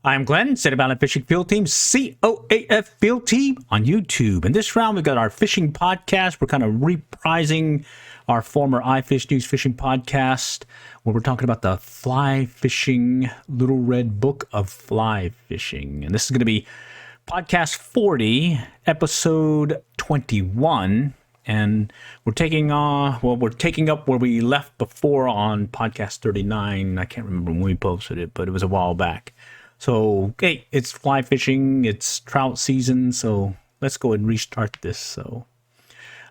I'm Glenn, Set About It Fishing Field Team, COAF Field Team on YouTube. And this round, we've got our fishing podcast. We're kind of reprising our former ifishnews fishing podcast, where we're talking about the fly fishing Little Red Book of Fly Fishing. And this is going to be podcast 40, episode 21. And we're taking up where we left before on podcast 39. I can't remember when we posted it, but it was a while back. So, hey, it's fly fishing, it's trout season, so let's go ahead and restart this. So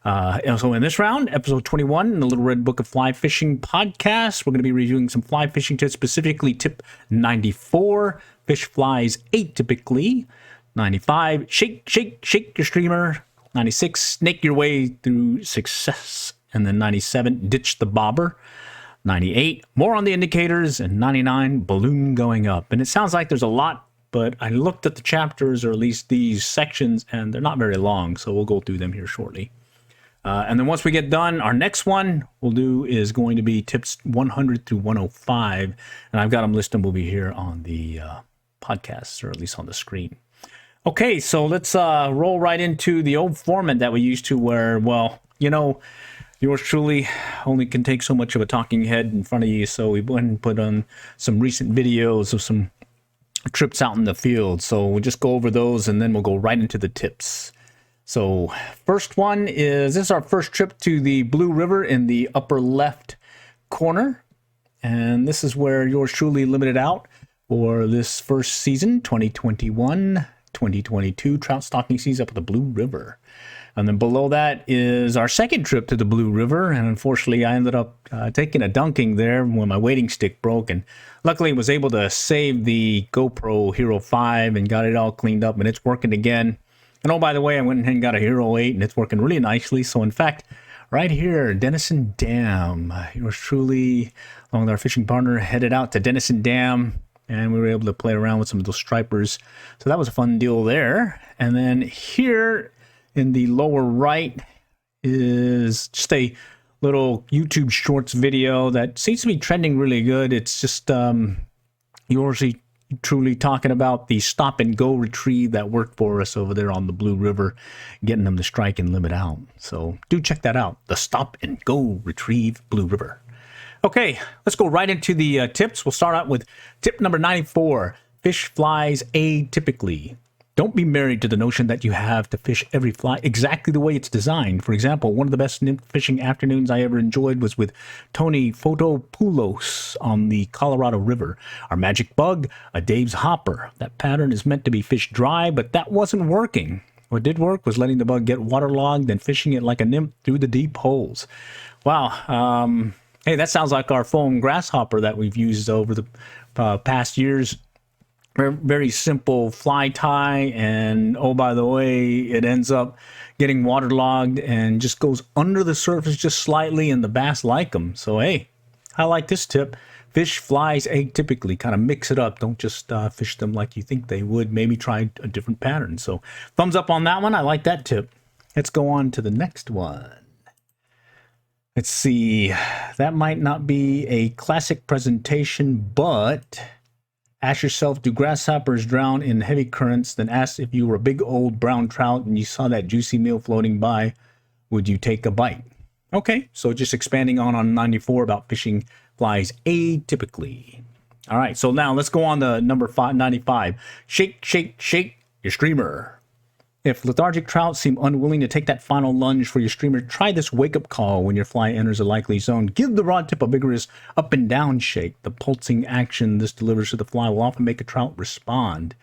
in this round, episode 21, in the Little Red Book of Fly Fishing podcast, we're going to be reviewing some fly fishing tips, specifically tip 94, fish flies atypically, 95, shake your streamer, 96, snake your way through success, and then 97, ditch the bobber. 98, more on the indicators, and 99, balloon going up. And it sounds like there's a lot, but I looked at the chapters, or at least these sections, and they're not very long, so we'll go through them here shortly. And then once we get done, our next one we'll do is going to be tips 100 through 105, and I've got them listed. We'll be here on the podcast, or at least on the screen. Okay, so let's roll right into the old format that we used to, where, well, you know, yours truly only can take so much of a talking head in front of you, so we went and put on some recent videos of some trips out in the field. So we'll just go over those, and then we'll go right into the tips. So first one is, this is our first trip to the Blue River in the upper left corner. And this is where yours truly limited out for this first season, 2021-2022 trout stocking season up at the Blue River. And then below that is our second trip to the Blue River. And unfortunately, I ended up taking a dunking there when my wading stick broke. And luckily, I was able to save the GoPro Hero 5 and got it all cleaned up. And it's working again. And oh, by the way, I went ahead and got a Hero 8, and it's working really nicely. So in fact, right here, Denison Dam. Yours truly, along with our fishing partner, headed out to Denison Dam. And we were able to play around with some of those stripers. So that was a fun deal there. And then here in the lower right is just a little YouTube Shorts video that seems to be trending really good. It's just yours truly talking about the stop and go retrieve that worked for us over there on the Blue River, getting them to strike and limit out. So do check that out, the stop and go retrieve Blue River. Okay, let's go right into the tips. We'll start out with tip number 94, fish flies atypically. Don't be married to the notion that you have to fish every fly exactly the way it's designed. For example, one of the best nymph fishing afternoons I ever enjoyed was with Tony Fotopoulos on the Colorado River. Our magic bug, a Dave's hopper. That pattern is meant to be fished dry, but that wasn't working. What did work was letting the bug get waterlogged and fishing it like a nymph through the deep holes. Wow. Hey, that sounds like our foam grasshopper that we've used over the past years. Very simple fly tie, and oh, by the way, it ends up getting waterlogged and just goes under the surface just slightly, and the bass like them. So hey, I like this tip. Fish flies atypically. Kind of mix it up. Don't just fish them like you think they would. Maybe try a different pattern. So thumbs up on that one. I like that tip. Let's go on to the next one. Let's see. That might not be a classic presentation, but ask yourself, do grasshoppers drown in heavy currents? Then ask, if you were a big old brown trout and you saw that juicy meal floating by, would you take a bite? Okay, so just expanding on 94 about fishing flies atypically. All right, so now let's go on to number 95. Shake your streamer. If lethargic trout seem unwilling to take that final lunge for your streamer, try this wake-up call when your fly enters a likely zone. Give the rod tip a vigorous up and down shake. The pulsing action this delivers to the fly will often make a trout respond.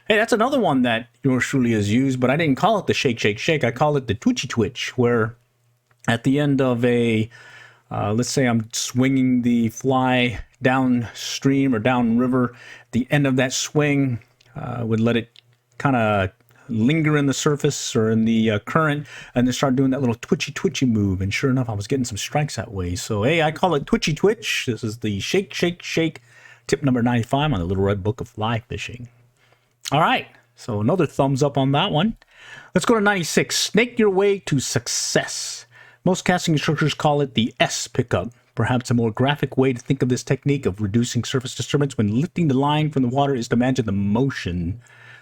Hey, that's another one that yours truly has used, but I didn't call it the shake. I call it the Tucci Twitch, where at the end of a, let's say I'm swinging the fly downstream or downriver, the end of that swing would let it kind of linger in the surface or in the current, and then start doing that little twitchy move. And sure enough, I was getting some strikes that way. So hey, I call it Tucci Twitch. This is the shake tip number 95 on the Little Red Book of Fly Fishing. All right, so another thumbs up on that one. Let's go to 96. Snake your way to success. Most casting instructors call it the S pickup. Perhaps a more graphic way to think of this technique of reducing surface disturbance when lifting the line from the water is to imagine the motion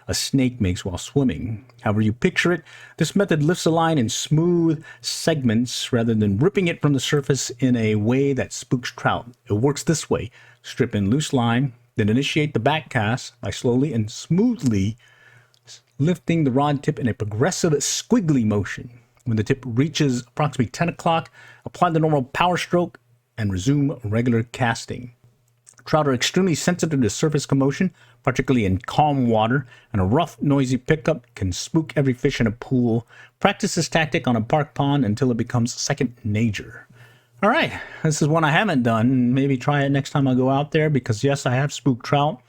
a snake makes while swimming. However you picture it, this method lifts the line in smooth segments rather than ripping it from the surface in a way that spooks trout. It works this way. Strip in loose line, then initiate the back cast by slowly and smoothly lifting the rod tip in a progressive squiggly motion. When the tip reaches approximately 10 o'clock, apply the normal power stroke and resume regular casting. Trout are extremely sensitive to surface commotion, particularly in calm water, and a rough, noisy pickup can spook every fish in a pool. Practice this tactic on a park pond until it becomes second nature. All right, this is one I haven't done. Maybe try it next time I go out there because, yes, I have spooked trout.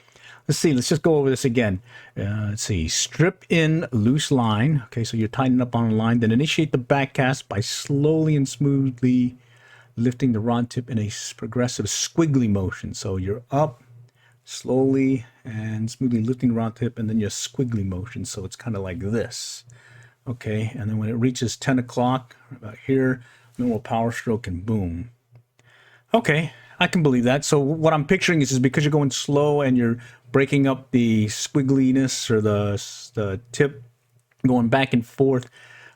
Let's see, let's just go over this again. Let's see, strip in loose line. Okay, so you're tightening up on a line. Then initiate the back cast by slowly and smoothly lifting the rod tip in a progressive squiggly motion. So you're up slowly and smoothly lifting the rod tip, and then your squiggly motion. So it's kind of like this. Okay, and then when it reaches 10 o'clock, about here, normal power stroke and boom. Okay, I can believe that. So what I'm picturing is because you're going slow and you're breaking up the squiggliness or the tip going back and forth,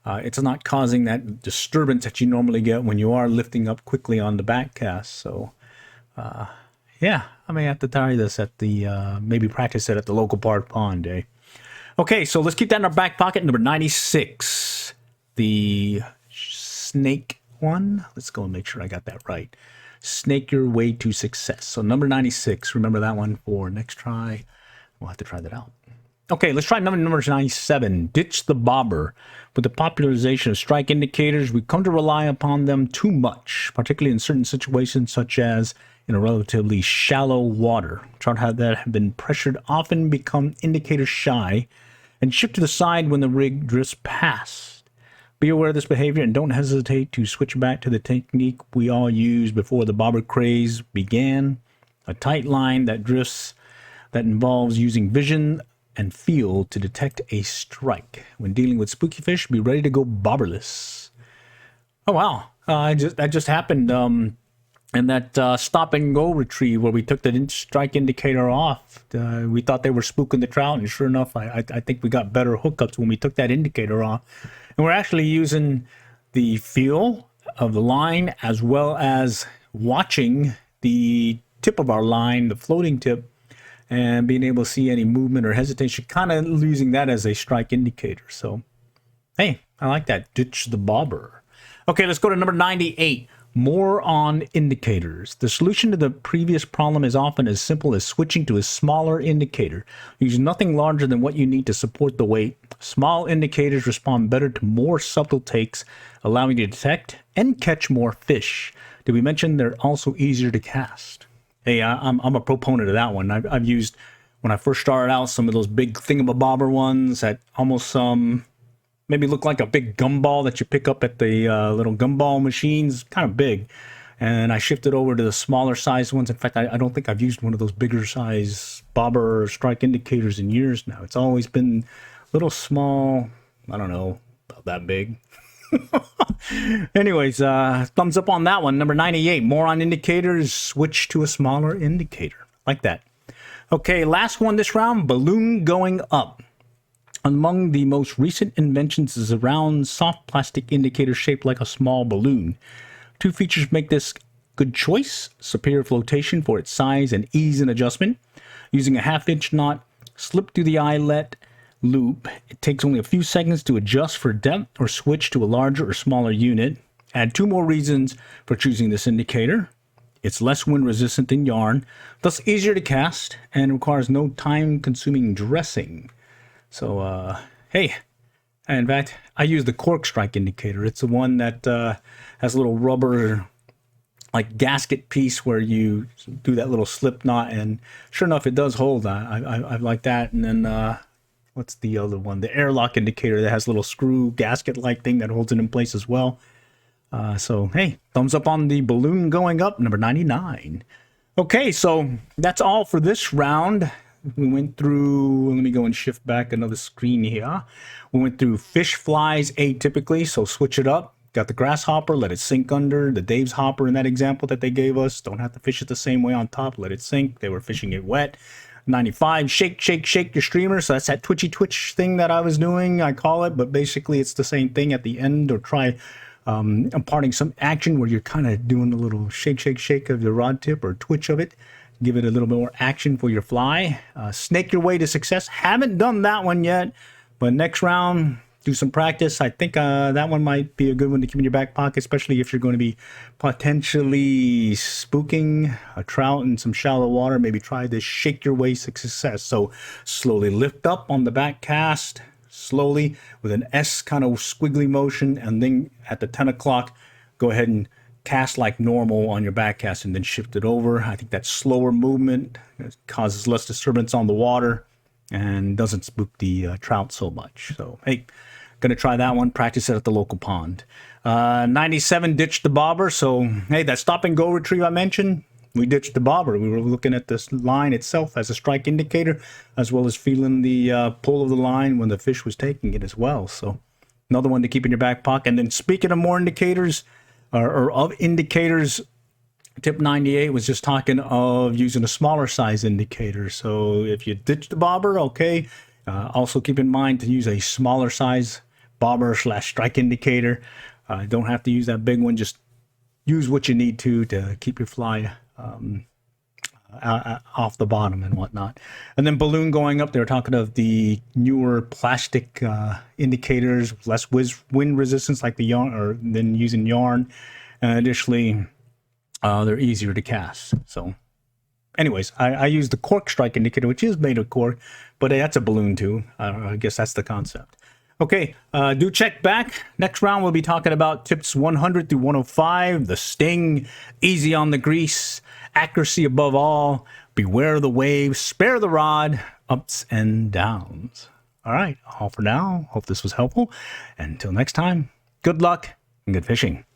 it's not causing that disturbance that you normally get when you are lifting up quickly on the back cast. So, yeah, I may have to try this at the, maybe practice it at the local park pond, eh? Okay, so let's keep that in our back pocket. Number 96, the snake one. Let's go and make sure I got that right. Snake your way to success. So number 96, remember that one for next try. We'll have to try that out. Okay, let's try number 97, ditch the bobber. With the popularization of strike indicators, we come to rely upon them too much, particularly in certain situations such as in a relatively shallow water. Trout that have been pressured often become indicator shy and shift to the side when the rig drifts past. Be aware of this behavior and don't hesitate to switch back to the technique we all used before the bobber craze began. A tight line that drifts that involves using vision and feel to detect a strike. When dealing with spooky fish, be ready to go bobberless. Oh wow, that just happened in that stop and go retrieve where we took the strike indicator off. We thought they were spooking the trout, and sure enough, I think we got better hookups when we took that indicator off. And we're actually using the feel of the line as well as watching the tip of our line, the floating tip, and being able to see any movement or hesitation, kind of using that as a strike indicator. So, hey, I like that. Ditch the bobber. Okay, let's go to number 98. More on indicators. The solution to the previous problem is often as simple as switching to a smaller indicator. Use nothing larger than what you need to support the weight. Small indicators respond better to more subtle takes, allowing you to detect and catch more fish. Did we mention they're also easier to cast? Hey, I'm a proponent of that one. I've used, when I first started out, some of those big thingamabobber ones that almost maybe look like a big gumball that you pick up at the little gumball machines, kind of big. And I shifted over to the smaller size ones. In fact, I don't think I've used one of those bigger size bobber or strike indicators in years now. It's always been little small, I don't know, about that big. Anyways, thumbs up on that one. Number 98, more on indicators, switch to a smaller indicator. Like that. Okay, last one this round, balloon going up. Among the most recent inventions is a round, soft plastic indicator shaped like a small balloon. Two features make this good choice: superior flotation for its size and ease in adjustment. Using a 1/2-inch knot, slip through the eyelet loop. It takes only a few seconds to adjust for depth or switch to a larger or smaller unit. Add two more reasons for choosing this indicator. It's less wind resistant than yarn, thus easier to cast, and requires no time-consuming dressing. So, hey, in fact, I use the Cork strike indicator. It's the one that has a little rubber, like gasket piece where you do that little slip knot, and sure enough, it does hold. I like that. And then, what's the other one? The airlock indicator that has a little screw gasket-like thing that holds it in place as well. So, hey, thumbs up on the balloon going up, number 99. Okay, so that's all for this round. We went through, let me go and shift back another screen here. We went through fish flies atypically, so switch it up. Got the grasshopper, let it sink under. The Dave's hopper in that example that they gave us. Don't have to fish it the same way on top. Let it sink. They were fishing it wet. 95, shake, shake, shake your streamer. So that's that Tucci Twitch thing that I was doing, I call it. But basically, it's the same thing at the end. Or try imparting some action where you're kind of doing a little shake, shake, shake of the rod tip or twitch of it. Give it a little bit more action for your fly. Snake your way to success. Haven't done that one yet. But next round, do some practice. I think that one might be a good one to keep in your back pocket, especially if you're going to be potentially spooking a trout in some shallow water. Maybe try this shake your way to success. So slowly lift up on the back cast, slowly with an S kind of squiggly motion, and then at the 10 o'clock, go ahead and cast like normal on your back cast and then shift it over. I think that slower movement causes less disturbance on the water and doesn't spook the trout so much. So, hey, gonna try that one, practice it at the local pond. 97 ditched the bobber. So, hey, that stop and go retrieve I mentioned, we ditched the bobber. We were looking at this line itself as a strike indicator, as well as feeling the pull of the line when the fish was taking it as well. So, another one to keep in your back pocket. And then speaking of more indicators, or of indicators, tip 98 was just talking of using a smaller size indicator. So if you ditch the bobber, okay, also keep in mind to use a smaller size bobber / strike indicator. Don't have to use that big one. Just use what you need to keep your fly off the bottom and whatnot. And then balloon going up, they were talking of the newer plastic indicators, less wind resistance like the yarn, or than using yarn. And additionally, they're easier to cast. So anyways, I use the Cork strike indicator, which is made of cork, but that's a balloon too. I guess that's the concept. Okay, do check back. Next round, we'll be talking about tips 100 through 105, the sting, easy on the grease, accuracy above all, beware the waves, spare the rod, ups and downs. All right, all for now. Hope this was helpful. Until next time, good luck and good fishing.